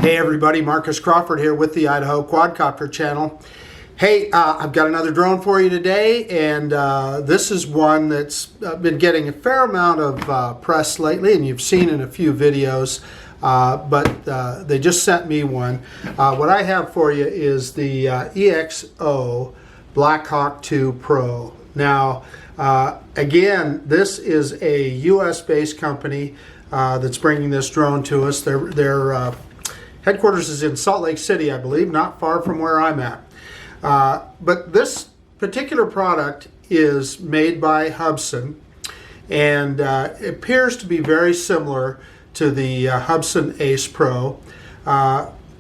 Hey everybody, Marcus Crawford here with the Idaho Quadcopter channel. Hey, I've got another drone for you today, and this is one that's been getting a fair amount of press lately, and you've seen in a few videos, but they just sent me one. What I have for you is the EXO Blackhawk 2 Pro. Now, again, this is a US-based company that's bringing this drone to us. Their headquarters is in Salt Lake City, I believe, not far from where I'm at. But this particular product is made by Hubsan, and it appears to be very similar to the Hubsan Ace Pro.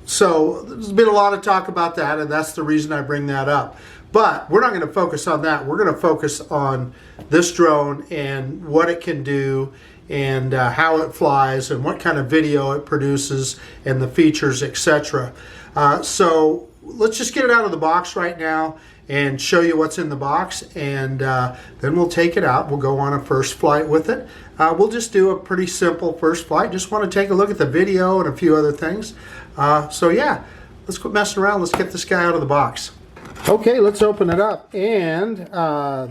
So there's been a lot of talk about that, and that's the reason I bring that up. But we're not going to focus on that. We're going to focus on this drone and what it can do, and how it flies, and what kind of video it produces, and the features, etc. So let's just get it out of the box right now and show you what's in the box, and then we'll take it out. We'll go on a first flight with it. We'll just do a pretty simple first flight. Just want to take a look at the video and a few other things. So yeah, let's quit messing around. Let's get this guy out of the box. Okay, let's open it up, and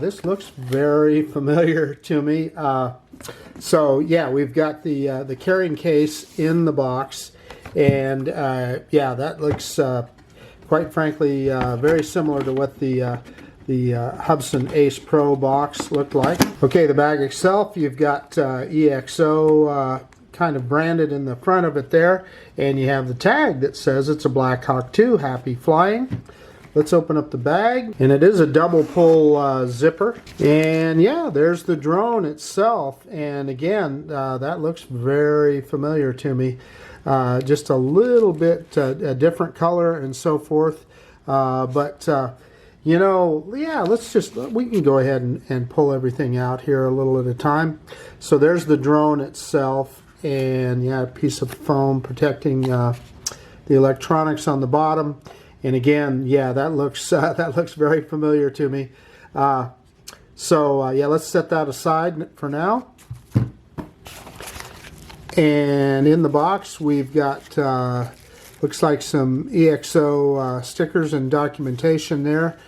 this looks very familiar to me. So yeah, we've got the carrying case in the box, and yeah, that looks quite frankly very similar to what the Hubsan Ace Pro box looked like. Okay, the bag itself, you've got EXO kind of branded in the front of it there, and you have the tag that says it's a Blackhawk 2, happy flying. Let's open up the bag, and it is a double pull zipper, and yeah, there's the drone itself, and again, that looks very familiar to me. Just a little bit a different color and so forth, but you know, yeah, we can go ahead and pull everything out here a little at a time. So there's the drone itself, and yeah, a piece of foam protecting the electronics on the bottom. And again, yeah, that looks very familiar to me. So yeah, let's set that aside for now. And in the box, we've got looks like some EXO stickers and documentation there.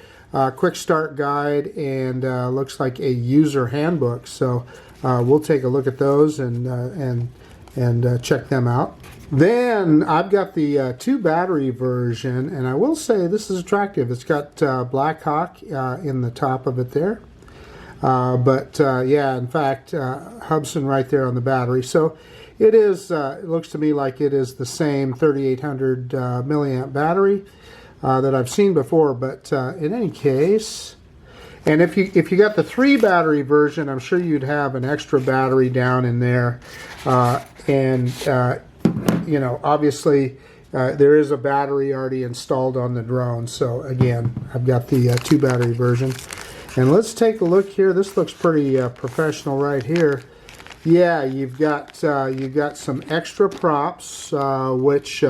Quick start guide, and looks like a user handbook. So we'll take a look at those and check them out. Then I've got the 2 battery version, and I will say this is attractive. It's got Blackhawk in the top of it there, but yeah, in fact, Hubsan right there on the battery. So it is. It looks to me like it is the same 3800 milliamp battery that I've seen before. But in any case, and if you got the 3 battery version, I'm sure you'd have an extra battery down in there, and you know, obviously there is a battery already installed on the drone. So again, I've got the 2 battery version, and let's take a look here. This looks pretty professional right here. Yeah, you've got some extra props, which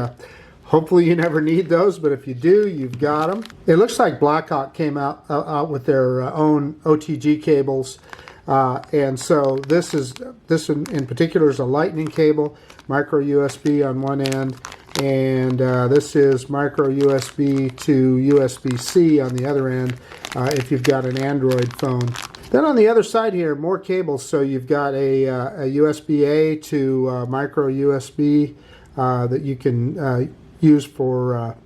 hopefully you never need those, but if you do, you've got them. It looks like Blackhawk came out with their own Otg cables. And so this in particular is a lightning cable, micro USB on one end, and this is micro USB to USB-C on the other end if you've got an Android phone. Then on the other side here, more cables. So you've got a USB-A to micro USB that you can use for,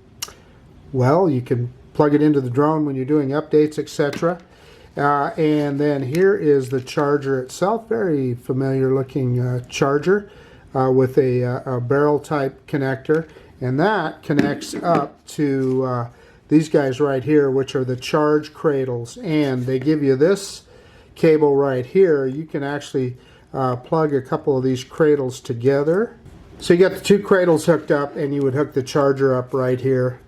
well, you can plug it into the drone when you're doing updates, etc. And then here is the charger itself, very familiar looking charger with a barrel type connector, and that connects up to these guys right here, which are the charge cradles, and they give you this cable right here. You can actually plug a couple of these cradles together. So you got the 2 cradles hooked up, and you would hook the charger up right here.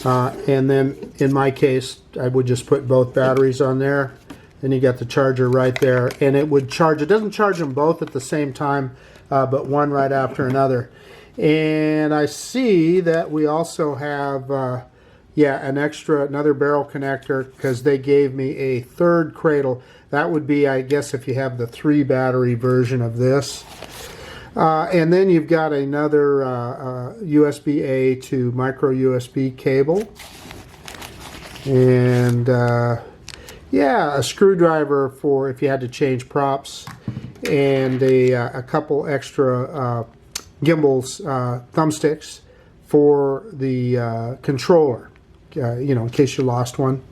And then in my case, I would just put both batteries on there. Then you got the charger right there, and it would charge. It doesn't charge them both at the same time, but one right after another. And I see that we also have, yeah, another barrel connector, because they gave me a 3rd cradle. That would be, I guess, if you have the 3 battery version of this. And then you've got another USB-A to micro USB cable. And yeah, a screwdriver for if you had to change props, and a couple extra Gimbals thumbsticks for the controller, you know, in case you lost one.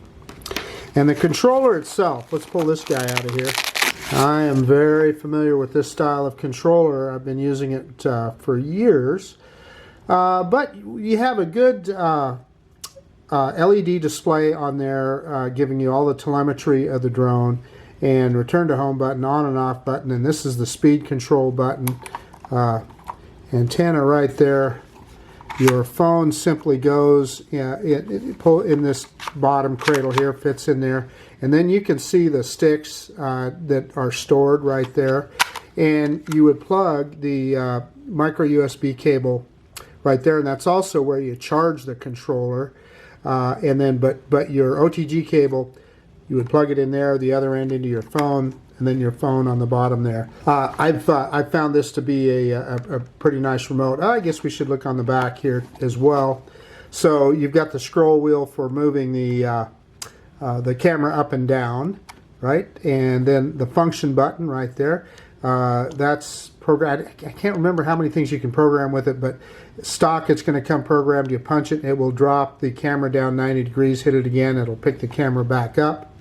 And the controller itself, let's pull this guy out of here. I am very familiar with this style of controller. I've been using it for years. But you have a good LED display on there giving you all the telemetry of the drone, and return to home button, on and off button, and this is the speed control button. Antenna right there. Your phone simply goes in this bottom cradle here, fits in there, and then you can see the sticks that are stored right there, and you would plug the micro USB cable right there, and that's also where you charge the controller. And then, but your OTG cable, you would plug it in there, the other end into your phone, and then your phone on the bottom there. I've found this to be a pretty nice remote. I guess we should look on the back here as well. So you've got the scroll wheel for moving the camera up and down, right? And then the function button right there. That's programmed. I can't remember how many things you can program with it, but stock, it's going to come programmed. You punch it, it will drop the camera down 90 degrees, hit it again, it'll pick the camera back up.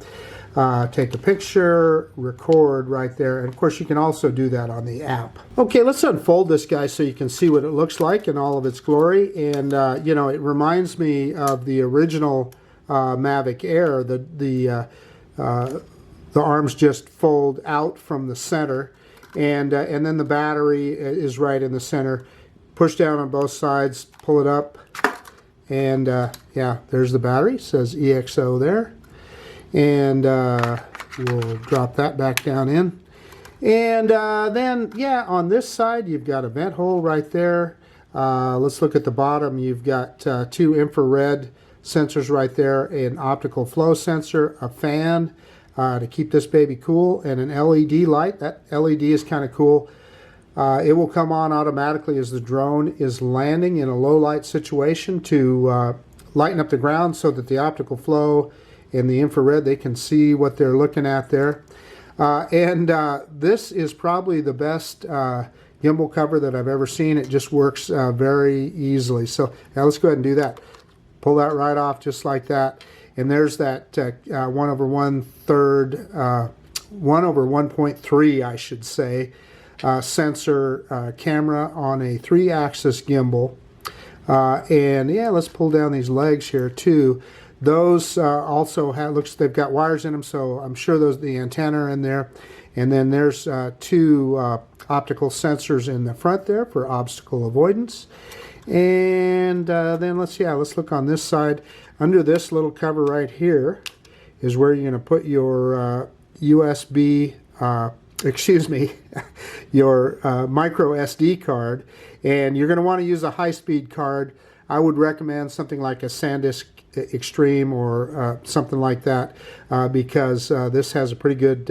Take a picture, record right there, and of course you can also do that on the app. Okay, let's unfold this guy so you can see what it looks like in all of its glory. And you know, it reminds me of the original Mavic Air. The arms just fold out from the center, and then the battery is right in the center. Push down on both sides, pull it up, and yeah, there's the battery. It says EXO there. And we'll drop that back down in. And then, yeah, on this side, you've got a vent hole right there. Let's look at the bottom. You've got two infrared sensors right there, an optical flow sensor, a fan to keep this baby cool, and an LED light. That LED is kind of cool. It will come on automatically as the drone is landing in a low light situation to lighten up the ground so that the optical flow and the infrared, they can see what they're looking at there. This is probably the best gimbal cover that I've ever seen. It just works very easily. So now let's go ahead and do that. Pull that right off just like that. And there's that 1/1.3, I should say, sensor camera on a 3-axis gimbal. And yeah, let's pull down these legs here too. Those also have, they've got wires in them, so I'm sure the antenna are in there. And then there's two optical sensors in the front there for obstacle avoidance. And then let's look on this side. Under this little cover right here is where you're going to put your USB, your micro SD card. And you're going to want to use a high-speed card. I would recommend something like a SanDisk Extreme or something like that because this has a pretty good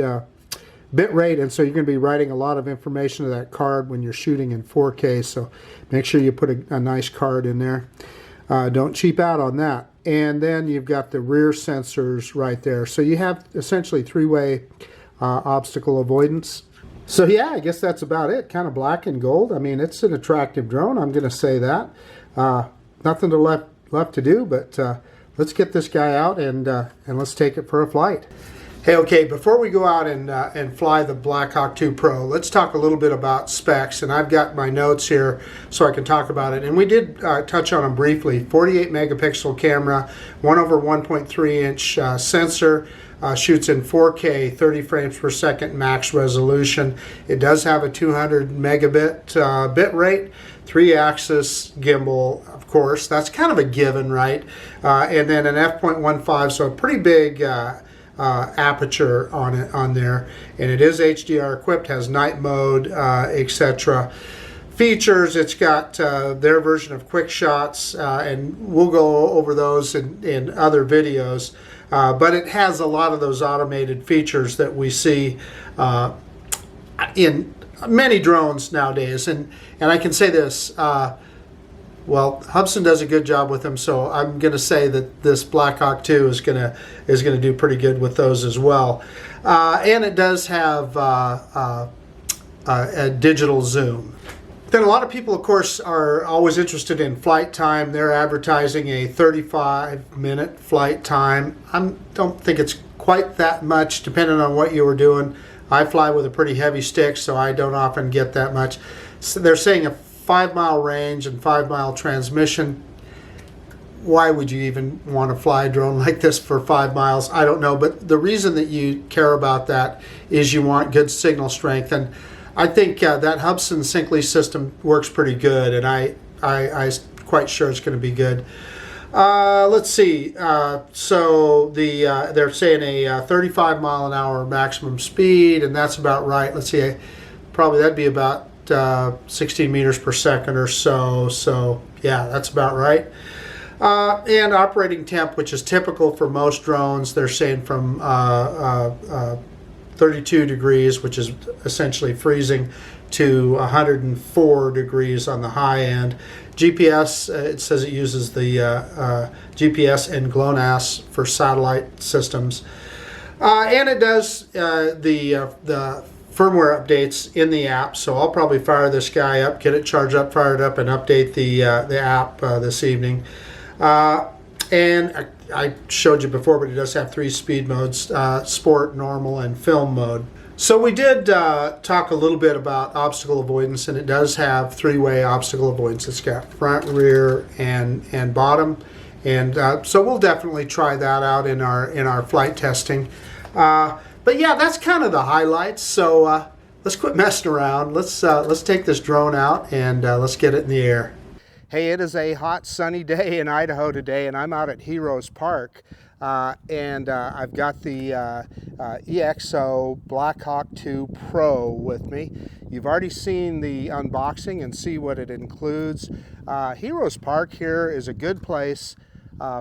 bit rate, and so you're going to be writing a lot of information to that card when you're shooting in 4K, so make sure you put a nice card in there. Don't cheap out on that. And then you've got the rear sensors right there, so you have essentially 3-way obstacle avoidance. So yeah, I guess that's about it. Kind of black and gold. I mean, it's an attractive drone, I'm going to say that. Nothing left to do, but let's get this guy out and let's take it for a flight. Hey, okay, before we go out and fly the Blackhawk 2 Pro, let's talk a little bit about specs. And I've got my notes here so I can talk about it. And we did touch on them briefly. 48 megapixel camera, 1/1.3 inch sensor, shoots in 4K, 30 frames per second max resolution. It does have a 200 megabit bit rate, 3-axis gimbal, of course. That's kind of a given, right? And then an f.15, so a pretty big aperture on there, and it is HDR equipped, has night mode, etc. Features, it's got their version of quick shots, and we'll go over those in other videos, but it has a lot of those automated features that we see in many drones nowadays, and I can say this. Well, Hubsan does a good job with them, so I'm going to say that this Blackhawk 2 is going to do pretty good with those as well. And it does have a digital zoom. Then a lot of people, of course, are always interested in flight time. They're advertising a 35-minute flight time. I don't think it's quite that much, depending on what you were doing. I fly with a pretty heavy stick, so I don't often get that much. So they're saying a 5-mile range and 5-mile transmission. Why would you even want to fly a drone like this for 5 miles? I don't know, but the reason that you care about that is you want good signal strength, and I think that Hubsan Syncly system works pretty good, and I'm quite sure it's going to be good. Let's see. So they're saying a 35 mile an hour maximum speed, and that's about right. Let's see. Probably that'd be about 16 meters per second or so. So yeah, that's about right. And operating temp, which is typical for most drones, they're saying from 32 degrees, which is essentially freezing, to 104 degrees on the high end. GPS, it says it uses the GPS and GLONASS for satellite systems. And it does the firmware updates in the app, so I'll probably fire this guy up, get it charged up, fire it up, and update the app this evening. And I showed you before, but it does have 3 speed modes, sport, normal, and film mode. So we did talk a little bit about obstacle avoidance, and it does have 3-way obstacle avoidance. It's got front, rear, and bottom, and so we'll definitely try that out in our flight testing. But yeah, that's kind of the highlights. So let's quit messing around. Let's take this drone out and let's get it in the air. Hey, it is a hot sunny day in Idaho today, and I'm out at Heroes Park, and I've got the EXO Blackhawk 2 Pro with me. You've already seen the unboxing and see what it includes. Heroes Park here is a good place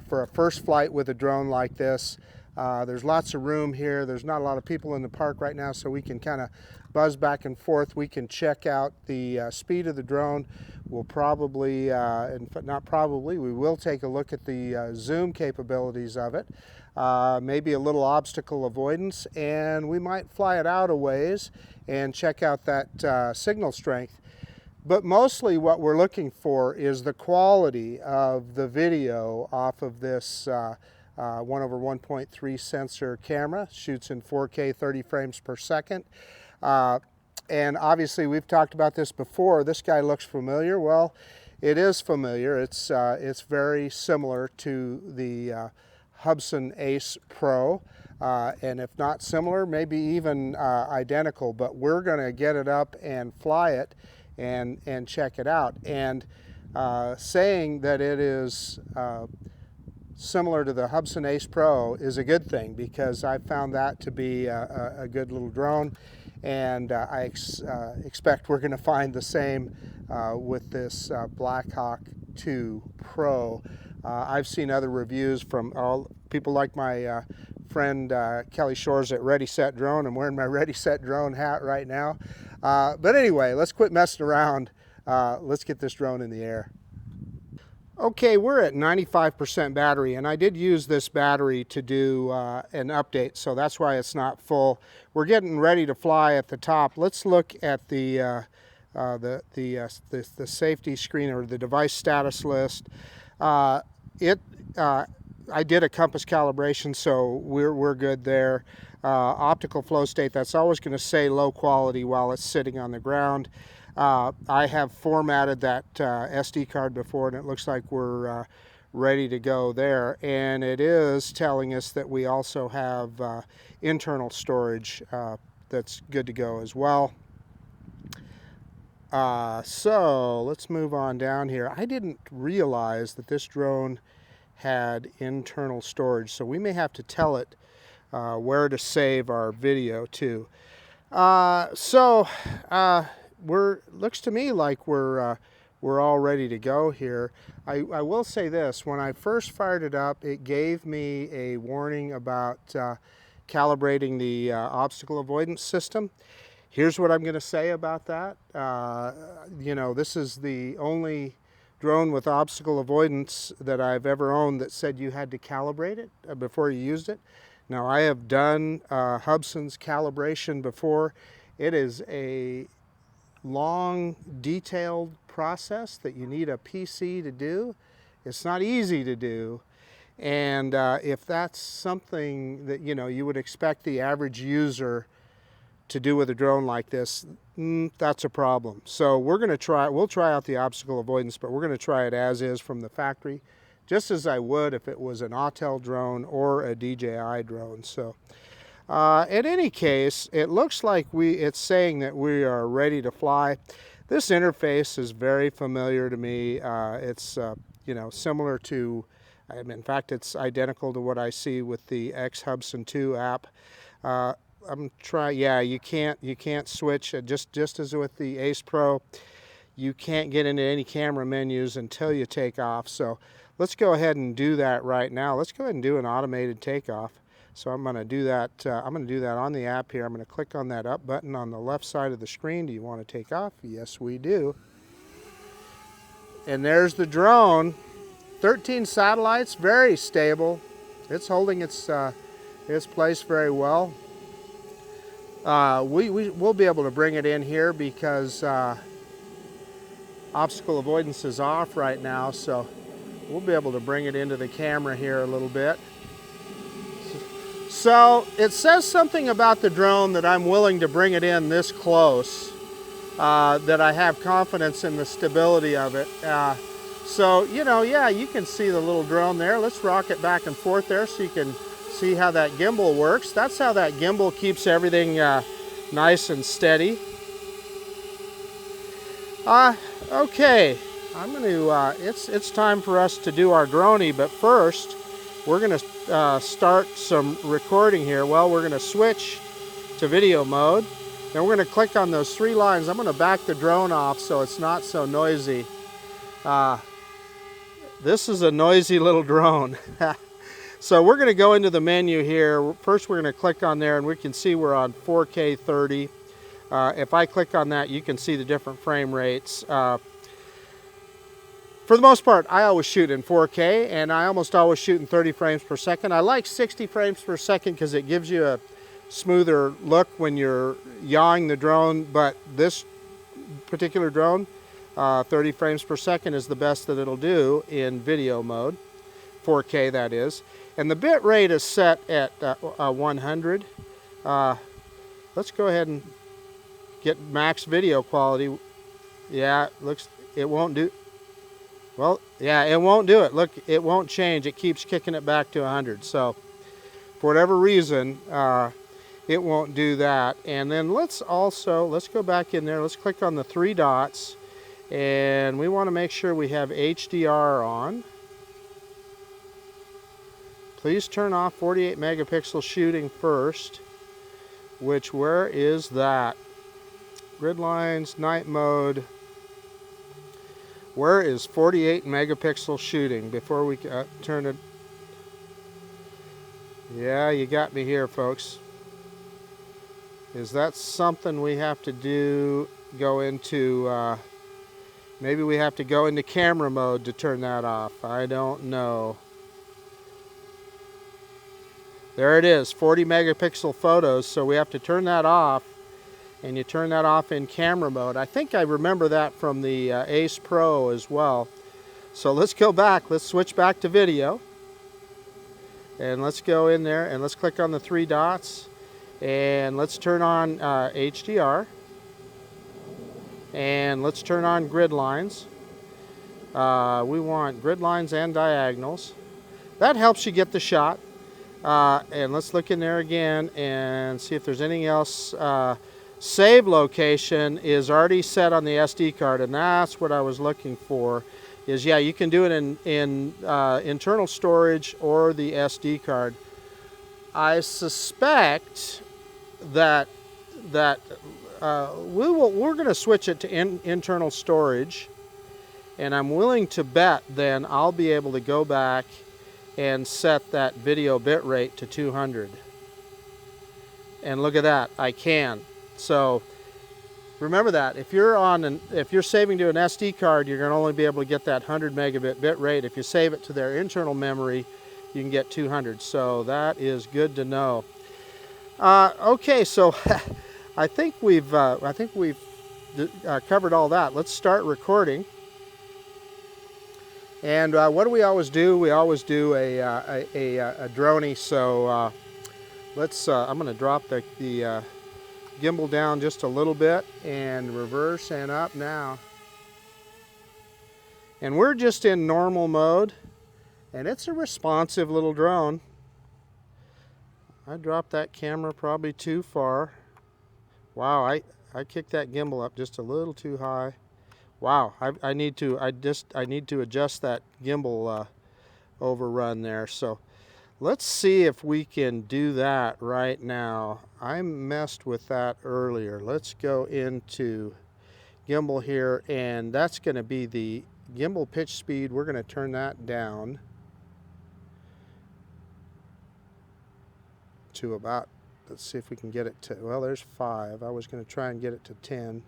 for a first flight with a drone like this. There's lots of room here. There's not a lot of people in the park right now, so we can kind of buzz back and forth. We can check out the speed of the drone. We'll probably, not probably, we will take a look at the zoom capabilities of it, maybe a little obstacle avoidance, and we might fly it out a ways and check out that signal strength. But mostly what we're looking for is the quality of the video off of this 1/1.3 sensor camera. Shoots in 4K 30 frames per second. And obviously we've talked about this before. This guy looks familiar. Well, it is familiar. It's very similar to the Hubsan Ace Pro, and if not similar, maybe even identical. But we're going to get it up and fly it and check it out. And saying that it is similar to the Hubsan Ace Pro is a good thing, because I found that to be a good little drone, and I expect we're going to find the same with this Blackhawk 2 Pro. I've seen other reviews from people like my friend Kelly Shores at Ready Set Drone. I'm wearing my Ready Set Drone hat right now. But anyway, let's quit messing around. Let's get this drone in the air. Okay, we're at 95% battery, and I did use this battery to do an update, so that's why it's not full. We're getting ready to fly at the top. Let's look at the safety screen, or the device status list. I did a compass calibration, so we're good there. Optical flow state, that's always going to say low quality while it's sitting on the ground. I have formatted that SD card before, and it looks like we're ready to go there. And it is telling us that we also have internal storage that's good to go as well. So let's move on down here. I didn't realize that this drone had internal storage, so we may have to tell it where to save our video to. Looks to me like we're all ready to go here. I will say this: when I first fired it up, it gave me a warning about calibrating the obstacle avoidance system. Here's what I'm going to say about that. You know, this is the only drone with obstacle avoidance that I've ever owned that said you had to calibrate it before you used it. Now, I have done Hubson's calibration before. It is a long, detailed process that you need a PC to do. It's not easy to do. And if that's something that, you know, you would expect the average user to do with a drone like this, that's a problem. So we'll try out the obstacle avoidance, but we're going to try it as is from the factory, just as I would if it was an Autel drone or a DJI drone. So in any case, it looks like it's saying that we are ready to fly. This interface is very familiar to me. It's you know, similar to, in fact, it's identical to what I see with the X Hubson 2 app. Yeah, you can't switch, just as with the Ace Pro, you can't get into any camera menus until you take off. So let's go ahead and do that right now. Let's go ahead and do an automated takeoff. So I'm going to do that. I'm going to do that on the app here. I'm going to click on that up button on the left side of the screen. Do you want to take off? Yes, we do. And there's the drone. 13 satellites, very stable. It's holding its place very well. We'll be able to bring it in here because obstacle avoidance is off right now, so we'll be able to bring it into the camera here a little bit. So it says something about the drone that I'm willing to bring it in this close, that I have confidence in the stability of it. So, you know, yeah, you can see the little drone there. Let's rock it back and forth there so you can see how that gimbal works. That's how that gimbal keeps everything nice and steady. Okay, I'm going to, it's time for us to do our droney, but first we're going to start some recording here. Well, we're going to switch to video mode. Then we're going to click on those 3 lines. I'm going to back the drone off so it's not so noisy. This is a noisy little drone. So we're going to go into the menu here. First we're going to click on there and we can see we're on 4K 30. If I click on that, you can see the different frame rates. For the most part, I always shoot in 4K and I almost always shoot in 30 frames per second. I like 60 frames per second because it gives you a smoother look when you're yawing the drone, but this particular drone, 30 frames per second is the best that it'll do in video mode, 4K that is. And the bit rate is set at 100. Let's go ahead and get max video quality. Yeah, it won't do. Well, yeah, it won't do it. Look, it won't change. It keeps kicking it back to 100. So for whatever reason, it won't do that. And then let's go back in there. Let's click on the 3 dots. And we want to make sure we have HDR on. Please turn off 48 megapixel shooting first. Where is that? Grid lines, night mode. Where is 48 megapixel shooting before we turn it? Yeah, you got me here, folks. Is that something we have to do? Go into, maybe we have to go into camera mode to turn that off. I don't know. There it is, 40 megapixel photos, so we have to turn that off, and you turn that off in camera mode. I think I remember that from the Ace Pro as well. So let's go back, let's switch back to video, and let's go in there and let's click on the 3 dots, and let's turn on HDR, and let's turn on grid lines. We want grid lines and diagonals. That helps you get the shot. And let's look in there again and see if there's anything else. Save location is already set on the SD card, and that's what I was looking for. Is, yeah, you can do it in internal storage or the SD card. I suspect that we're going to switch it to internal storage, and I'm willing to bet then I'll be able to go back and set that video bit rate to 200. And look at that, I can. So remember that if you're saving to an SD card, you're going to only be able to get that 100 megabit bit rate. If you save it to their internal memory, you can get 200. So that is good to know. Okay, so I think we've covered all that. Let's start recording. And what do we always do? We always do a droney. So let's. I'm going to drop the gimbal down just a little bit and reverse and up now. And we're just in normal mode, and it's a responsive little drone. I dropped that camera probably too far. Wow, I kicked that gimbal up just a little too high. Wow, I need to adjust that gimbal overrun there. So let's see if we can do that right now. I messed with that earlier. Let's go into gimbal here, and that's going to be the gimbal pitch speed. We're going to turn that down to about, let's see if we can get it to, well, there's 5. I was going to try and get it to 10.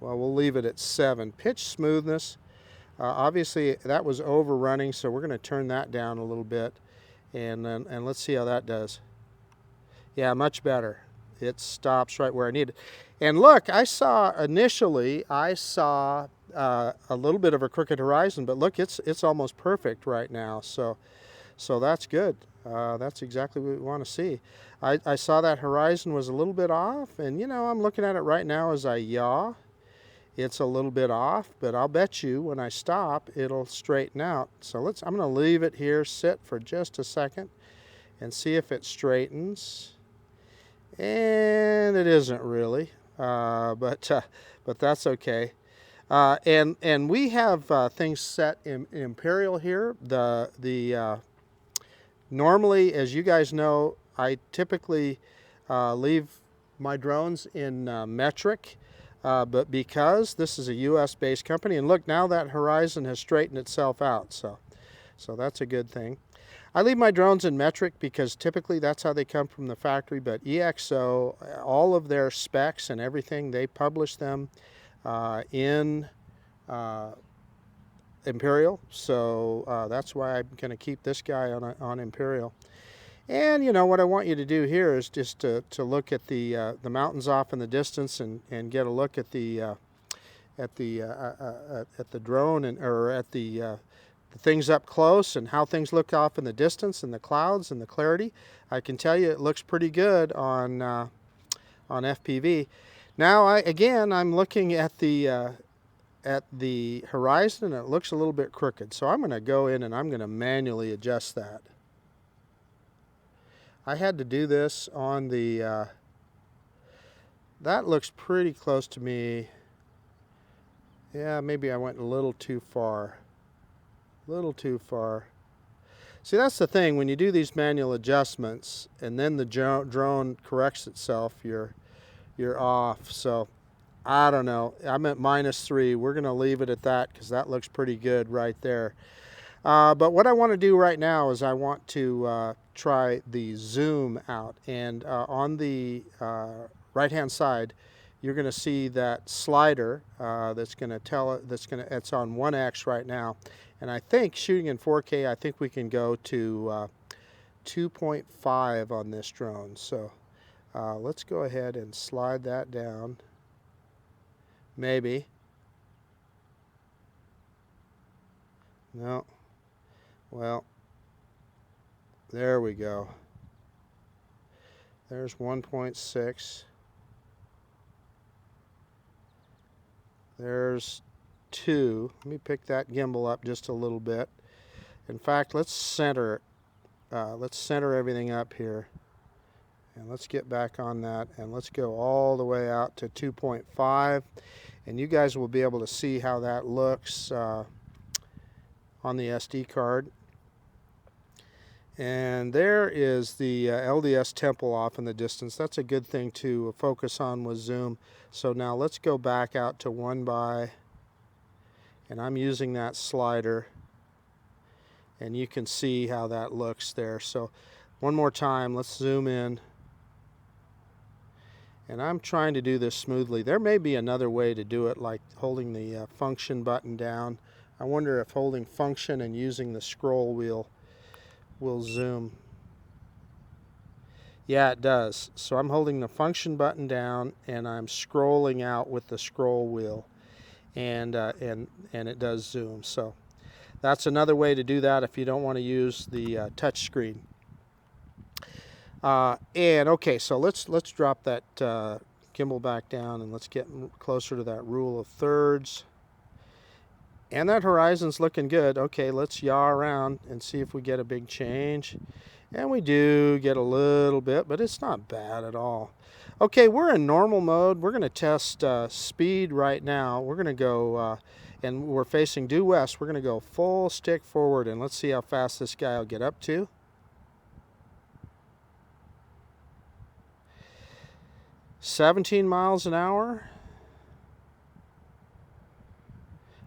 Well, we'll leave it at 7. Pitch smoothness, obviously that was overrunning, so we're going to turn that down a little bit, and let's see how that does. Yeah, much better. It stops right where I need it. And look, initially I saw a little bit of a crooked horizon, but look, it's almost perfect right now. So that's good. That's exactly what we want to see. I saw that horizon was a little bit off, and you know, I'm looking at it right now as I yaw. It's a little bit off, but I'll bet you when I stop, it'll straighten out. So I'm going to leave it here, sit for just a second, and see if it straightens. And it isn't really, but that's okay. And we have things set in Imperial here. Normally, as you guys know, I typically leave my drones in metric. But because this is a US-based company, and look, now that horizon has straightened itself out, so that's a good thing. I leave my drones in metric because typically that's how they come from the factory, but EXO, all of their specs and everything, they publish them in Imperial, so that's why I'm going to keep this guy on Imperial. And you know what I want you to do here is just to look at the mountains off in the distance and get a look at the drone or at the things up close and how things look off in the distance and the clouds and the clarity. I can tell you it looks pretty good on FPV. Now I'm looking at the horizon, and it looks a little bit crooked. So I'm going to go in and I'm going to manually adjust that. I had to do this on the, that looks pretty close to me. Yeah, maybe I went a little too far. A little too far. See, that's the thing, when you do these manual adjustments and then the drone corrects itself, you're off. So, I don't know. I'm at -3. We're going to leave it at that because that looks pretty good right there. But what I want to do right now is I want to try the zoom out, and on the right hand side you're going to see that slider that's going to tell it it's on 1x right now, and I think shooting in 4K I think we can go to 2.5 on this drone. So let's go ahead and slide that down. Maybe. No. Well, there we go. There's 1.6. There's 2. Let me pick that gimbal up just a little bit. In fact, let's center it. Let's center everything up here. And let's get back on that, and let's go all the way out to 2.5. And you guys will be able to see how that looks on the SD card. And there is the LDS temple off in the distance. That's a good thing to focus on with zoom. So now let's go back out to 1x, and I'm using that slider, and you can see how that looks there. So one more time, let's zoom in, And I'm trying to do this smoothly. There may be another way to do it, like holding the function button down. I wonder if holding function and using the scroll wheel will zoom. Yeah, it does. So I'm holding the function button down and I'm scrolling out with the scroll wheel, and it does zoom. So that's another way to do that if you don't want to use the touch screen. And okay, so let's drop that gimbal back down and let's get closer to that rule of thirds. And that horizon's looking good. Okay, let's yaw around and see if we get a big change. And we do get a little bit, but it's not bad at all. Okay, we're in normal mode. We're going to test speed right now. We're going to go, and we're facing due west. We're going to go full stick forward, and let's see how fast this guy will get up to. 17 miles an hour.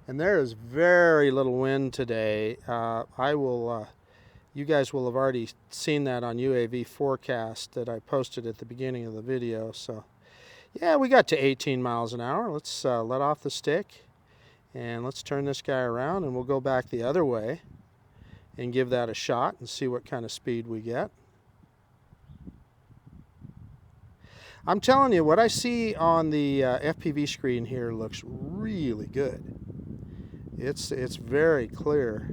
And there is very little wind today. You guys will have already seen that on UAV forecast that I posted at the beginning of the video. So yeah, we got to 18 miles an hour. Let's let off the stick and let's turn this guy around, and we'll go back the other way and give that a shot and see what kind of speed we get. I'm telling you, what I see on the FPV screen here looks really good. It's very clear.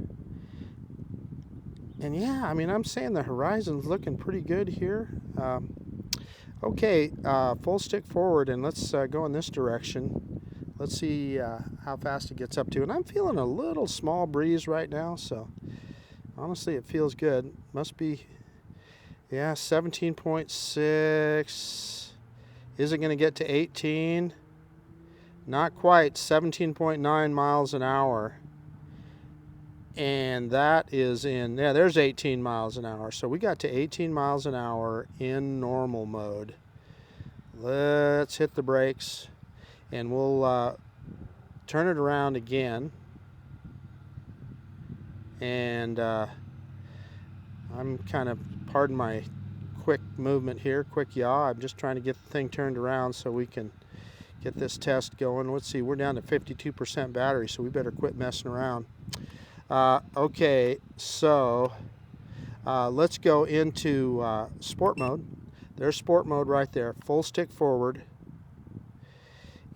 And yeah, I mean, I'm saying the horizon's looking pretty good here. Okay, full stick forward, and let's go in this direction. Let's see how fast it gets up to. And I'm feeling a little small breeze right now, so honestly, it feels good. Must be, yeah, 17.6. Is it going to get to 18? Not quite. 17.9 miles an hour. And that is in, yeah, there's 18 miles an hour. So we got to 18 miles an hour in normal mode. Let's hit the brakes, and we'll turn it around again. And I'm kind of, pardon my quick movement here, quick yaw. I'm just trying to get the thing turned around so we can get this test going. Let's see, we're down to 52% battery, so we better quit messing around. Okay, so let's go into sport mode. There's sport mode right there, full stick forward.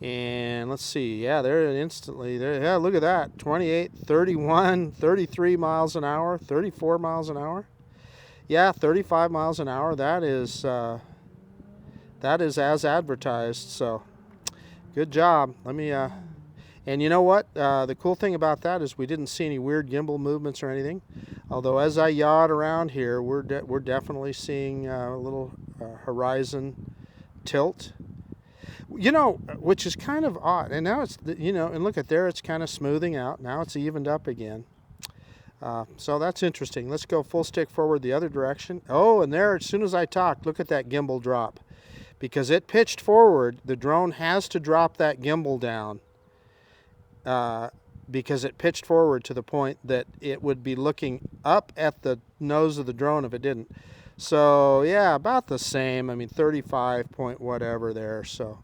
And let's see, yeah, there instantly, there, yeah, look at that, 28, 31, 33 miles an hour, 34 miles an hour. Yeah, 35 miles an hour. That is as advertised. So, good job. Let me. And you know what? The cool thing about that is we didn't see any weird gimbal movements or anything. Although as I yawed around here, we're definitely seeing a little horizon tilt. You know, which is kind of odd. And now it's, you know, and look at there, it's kind of smoothing out. Now it's evened up again. So that's interesting. Let's go full stick forward the other direction. Oh, and there, as soon as I talked, look at that gimbal drop. Because it pitched forward, the drone has to drop that gimbal down. Because it pitched forward to the point that it would be looking up at the nose of the drone if it didn't. So, yeah, about the same. I mean, 35 point whatever there, so.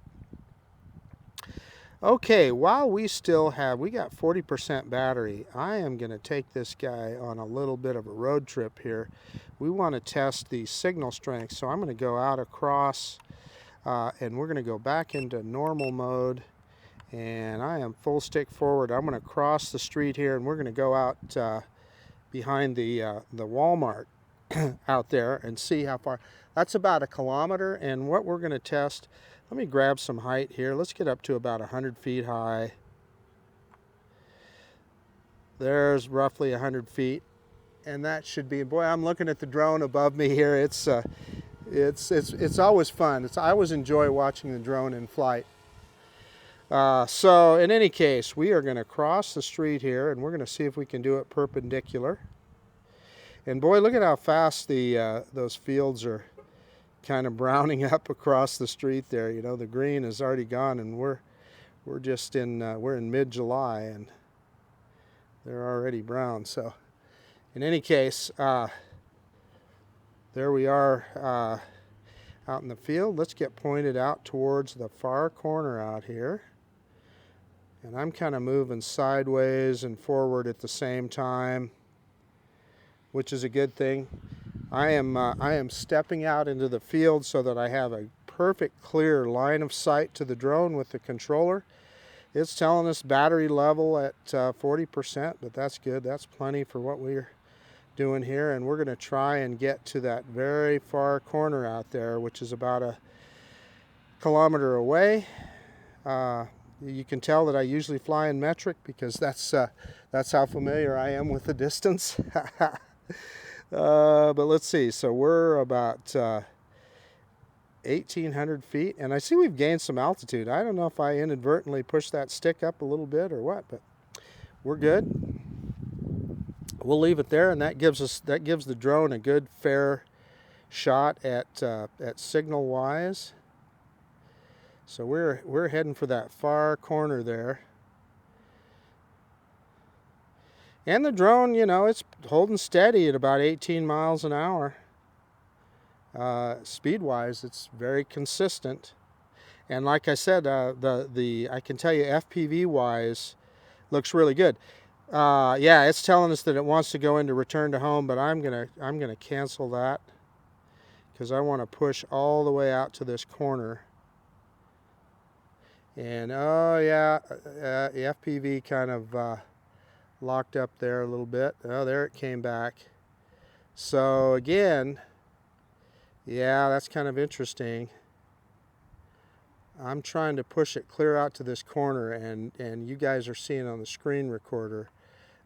Okay, while we still have, we got 40% battery, I am going to take this guy on a little bit of a road trip here. We want to test the signal strength, so I'm going to go out across, and we're going to go back into normal mode, and I am full stick forward. I'm going to cross the street here, and we're going to go out behind the Walmart out there and see how far. That's about 1 kilometer, and what we're going to test, let me grab some height here. Let's get up to about 100 feet high. There's roughly 100 feet, and that should be, boy, I'm looking at the drone above me here. It's always fun. I always enjoy watching the drone in flight. So in any case, we are going to cross the street here, and we're going to see if we can do it perpendicular. And boy, look at how fast those fields are kind of browning up across the street there. You know, the green is already gone, and we're just in we're in mid-July, and they're already brown. So in any case, there we are. out in the field. Let's get pointed out towards the far corner out here. And I'm kind of moving sideways and forward at the same time, which is a good thing. I am stepping out into the field so that I have a perfect clear line of sight to the drone with the controller. It's telling us battery level at 40%, but that's good. That's plenty for what we're doing here. And we're going to try and get to that very far corner out there, which is about a kilometer away. You can tell that I usually fly in metric because that's how familiar I am with the distance. But let's see. So we're about 1,800 feet, and I see we've gained some altitude. I don't know if I inadvertently pushed that stick up a little bit or what, but we're good. We'll leave it there, and that gives the drone a good fair shot at signal wise. So we're heading for that far corner there. And the drone, you know, it's holding steady at about 18 miles an hour. Speed-wise, it's very consistent. And like I said, I can tell you FPV-wise, looks really good. Yeah, it's telling us that it wants to go into return to home, but I'm gonna cancel that because I want to push all the way out to this corner. And oh yeah, the FPV kind of locked up there a little bit. Oh, there it came back. So again, yeah, that's kind of interesting. I'm trying to push it clear out to this corner, and you guys are seeing on the screen recorder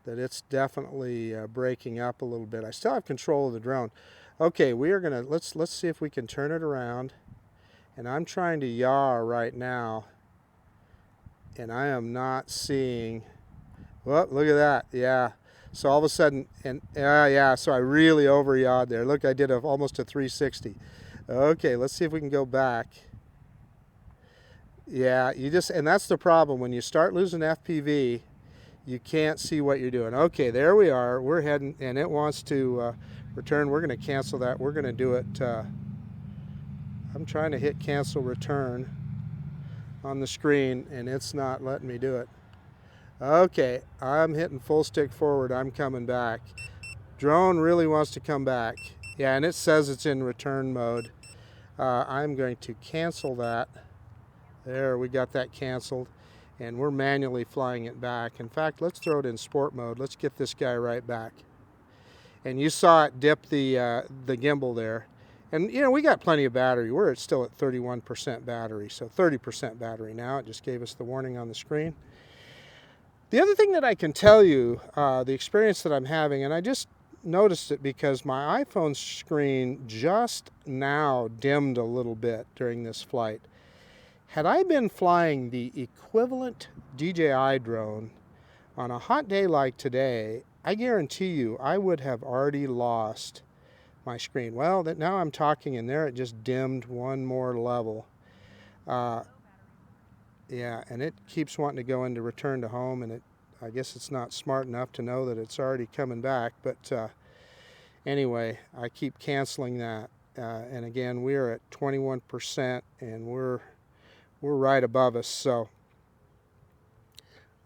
that it's definitely breaking up a little bit. I still have control of the drone. Okay, we are gonna let's see if we can turn it around. And I'm trying to yaw right now, and I am not seeing. Well, look at that. Yeah. So all of a sudden, and yeah, so I really over yawed there. Look, I did almost a 360. Okay, let's see if we can go back. Yeah, and that's the problem. When you start losing FPV, you can't see what you're doing. Okay, there we are. We're heading, and it wants to return. We're going to cancel that. We're going to do it. I'm trying to hit cancel return on the screen, and it's not letting me do it. Okay, I'm hitting full stick forward. I'm coming back. Drone really wants to come back. Yeah, and it says it's in return mode. I'm going to cancel that. There, we got that canceled, and we're manually flying it back. In fact, let's throw it in sport mode. Let's get this guy right back. And you saw it dip the gimbal there. And you know, we got plenty of battery. We're still at 31% battery, so 30% battery now. It just gave us the warning on the screen. The other thing that I can tell you, the experience that I'm having, and I just noticed it because my iPhone screen just now dimmed a little bit during this flight. Had I been flying the equivalent DJI drone on a hot day like today, I guarantee you I would have already lost my screen. Well, now I'm talking and there it just dimmed one more level. Yeah, and it keeps wanting to go into return to home, and I guess it's not smart enough to know that it's already coming back. But anyway, I keep canceling that. And again, we are at 21%, and we're right above us. So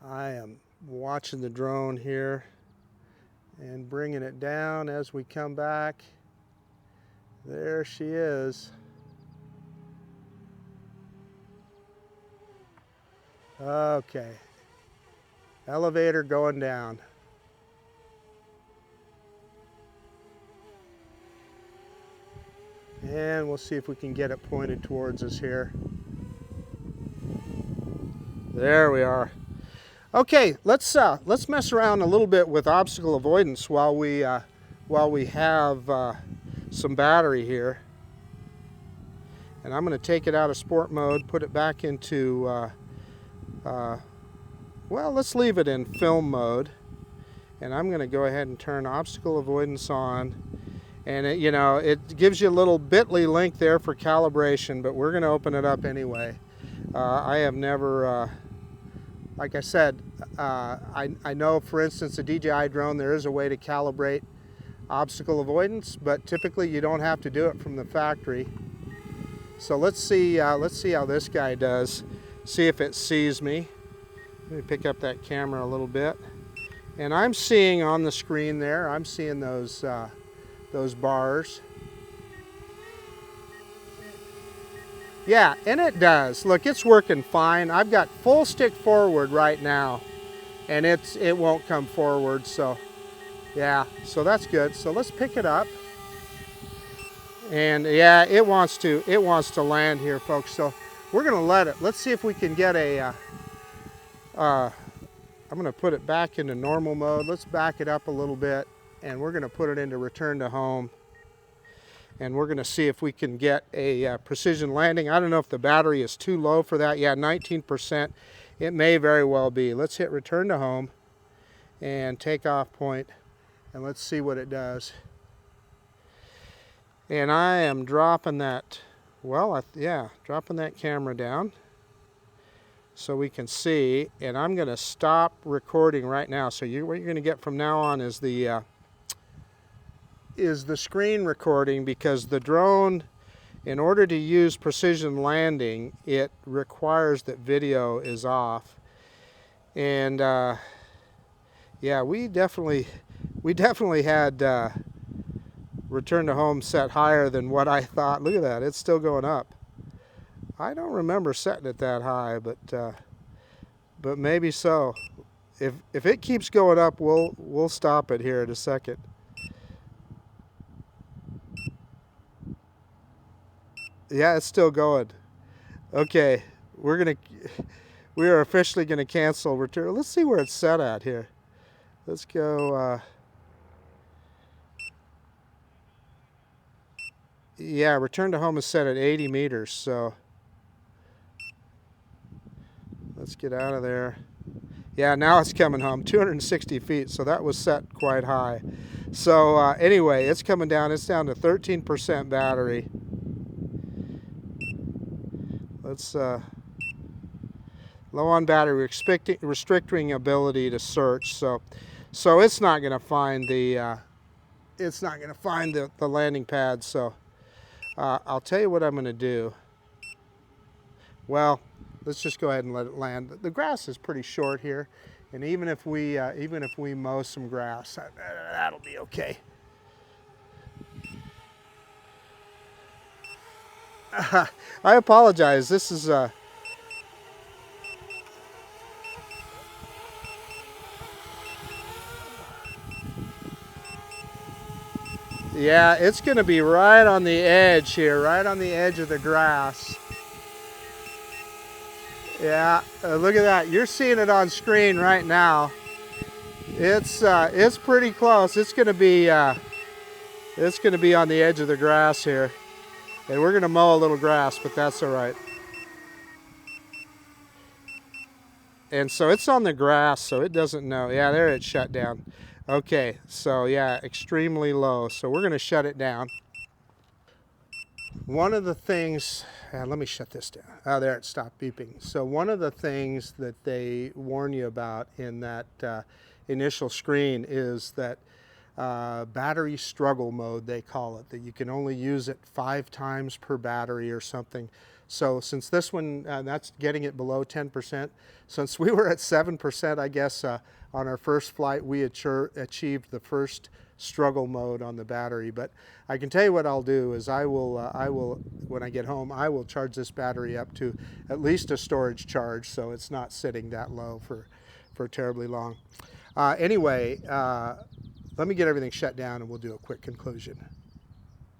I am watching the drone here and bringing it down as we come back. There she is. Okay. Elevator going down. And we'll see if we can get it pointed towards us here. There we are. Okay, let's mess around a little bit with obstacle avoidance while we have some battery here. And I'm going to take it out of sport mode, put it back into well, let's leave it in film mode, and I'm going to go ahead and turn obstacle avoidance on. And it gives you a little bit.ly link there for calibration, but we're going to open it up anyway. I have never, like I said, I know, for instance, a DJI drone, there is a way to calibrate obstacle avoidance, but typically you don't have to do it from the factory. So let's see how this guy does. See if it sees me. Let me pick up that camera a little bit. And I'm seeing on the screen there, I'm seeing those bars. Yeah, and it does. Look, it's working fine. I've got full stick forward right now, and it won't come forward. So, yeah, so that's good. So let's pick it up. And yeah, it wants to land here, folks. So we're gonna let it. Let's see if we can get a. I'm gonna put it back into normal mode. Let's back it up a little bit, and we're gonna put it into return to home. And we're gonna see if we can get a precision landing. I don't know if the battery is too low for that. Yeah, 19%. It may very well be. Let's hit return to home and takeoff point, and let's see what it does. And I am dropping that, well, dropping that camera down so we can see. And I'm gonna stop recording right now. So what you're gonna get from now on is the screen recording, because the drone, in order to use precision landing, it requires that video is off. And yeah, we definitely had return to home set higher than what I thought. Look at that, it's still going up. I don't remember setting it that high, but maybe so. If it keeps going up, we'll stop it here in a second. Yeah, it's still going. Okay, we are officially gonna cancel return. Let's see where it's set at here. Let's go. Yeah, return to home is set at 80 meters. So let's get out of there. Yeah, now it's coming home, 260 feet. So that was set quite high. So anyway, it's coming down. It's down to 13% battery. Let's low on battery, restricting ability to search. So it's not going to find the landing pad. So I'll tell you what I'm going to do. Well, let's just go ahead and let it land. The grass is pretty short here, and even if we mow some grass, that'll be okay. I apologize. This is yeah, it's going to be right on the edge here, right on the edge of the grass. Yeah, look at that. You're seeing it on screen right now. It's pretty close. It's going to be on the edge of the grass here. And we're going to mow a little grass, but that's all right. And so it's on the grass, so it doesn't know. Yeah, there it shut down. Okay, so yeah, extremely low. So we're going to shut it down. One of the things, let me shut this down. Oh, there it stopped beeping. So one of the things that they warn you about in that initial screen is that battery struggle mode, they call it, that you can only use it 5 times per battery or something. So since this one, that's getting it below 10%, since we were at 7%, I guess, on our first flight, we achieved the first struggle mode on the battery. But I can tell you what I'll do is I will, when I get home, I will charge this battery up to at least a storage charge, so it's not sitting that low for terribly long. Anyway, let me get everything shut down and we'll do a quick conclusion.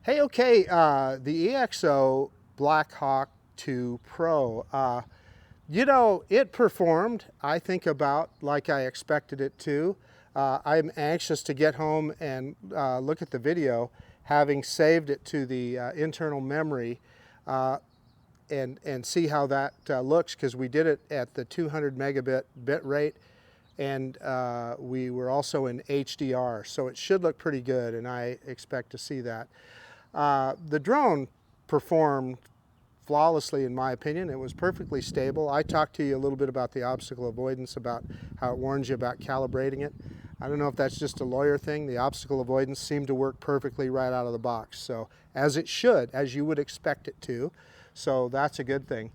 Hey, okay, the EXO Blackhawk 2 Pro, you know, it performed, I think, about like I expected it to. I'm anxious to get home and look at the video, having saved it to the internal memory, and see how that looks, because we did it at the 200 megabit bit rate, and we were also in HDR, so it should look pretty good, and I expect to see that. The drone performed flawlessly, in my opinion. It was perfectly stable. I talked to you a little bit about the obstacle avoidance, about how it warns you about calibrating it. I don't know if that's just a lawyer thing. The obstacle avoidance seemed to work perfectly right out of the box, so as it should, as you would expect it to. So that's a good thing.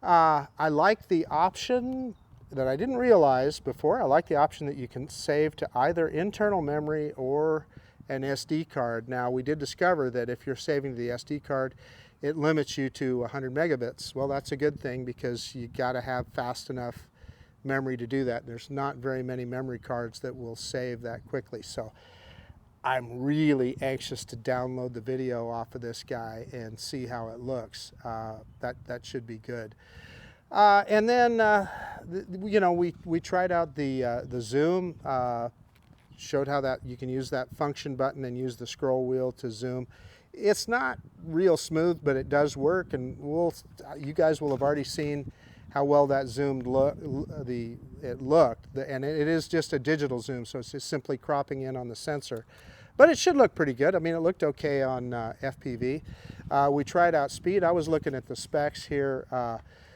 I like the option that I didn't realize before. I like the option that you can save to either internal memory or an SD card. Now, we did discover that if you're saving to the SD card, it limits you to 100 megabits. Well, that's a good thing because you got to have fast enough memory to do that. There's not very many memory cards that will save that quickly. So I'm really anxious to download the video off of this guy and see how it looks. That should be good. And then, you know, we tried out the zoom, showed how that you can use that function button and use the scroll wheel to zoom. It's not real smooth, but it does work, and you guys will have already seen how well that zoomed it looked. And it is just a digital zoom, so it's just simply cropping in on the sensor. But it should look pretty good. I mean, it looked okay on FPV. We tried out speed. I was looking at the specs here.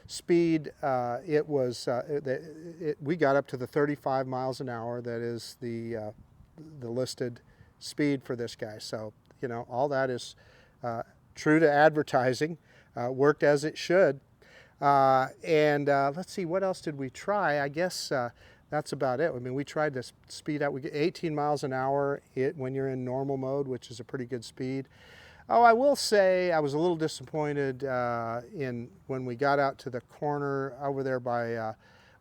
Speed, we got up to the 35 miles an hour. That is the listed speed for this guy. So, you know, all that is true to advertising, worked as it should. Let's see, what else did we try? I guess that's about it. I mean, we tried to speed out. We get 18 miles an hour when you're in normal mode, which is a pretty good speed. Oh, I will say I was a little disappointed when we got out to the corner over there by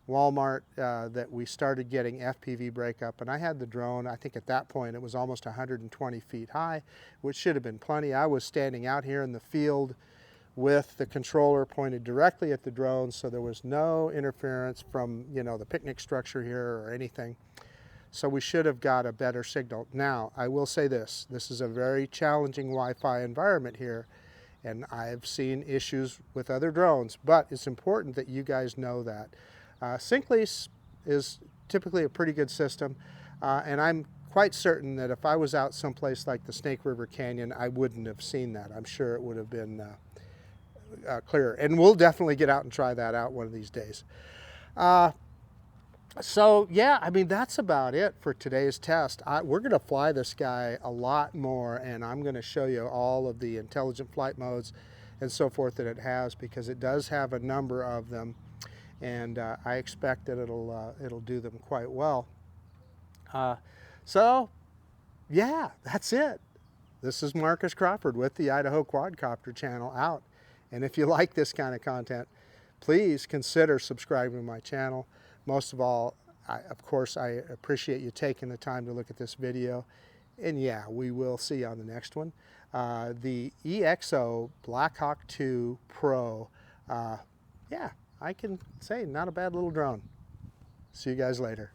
Walmart that we started getting FPV breakup. And I had the drone, I think at that point it was almost 120 feet high, which should have been plenty. I was standing out here in the field with the controller pointed directly at the drone, so there was no interference from, you know, the picnic structure here or anything. So we should have got a better signal. Now, I will say this is a very challenging Wi-Fi environment here, and I've seen issues with other drones, but it's important that you guys know that. SyncLease is typically a pretty good system, and I'm quite certain that if I was out someplace like the Snake River Canyon, I wouldn't have seen that. I'm sure it would have been clearer, and we'll definitely get out and try that out one of these days. So yeah, I mean, that's about it for today's test. We're going to fly this guy a lot more, and I'm going to show you all of the intelligent flight modes and so forth that it has, because it does have a number of them, and I expect that it'll do them quite well. So yeah, that's it. This is Marcus Crawford with the Idaho Quadcopter channel out. And if you like this kind of content, please consider subscribing to my channel. Most of all, of course, I appreciate you taking the time to look at this video. And yeah, we will see you on the next one. The EXO Blackhawk 2 Pro. Yeah, I can say not a bad little drone. See you guys later.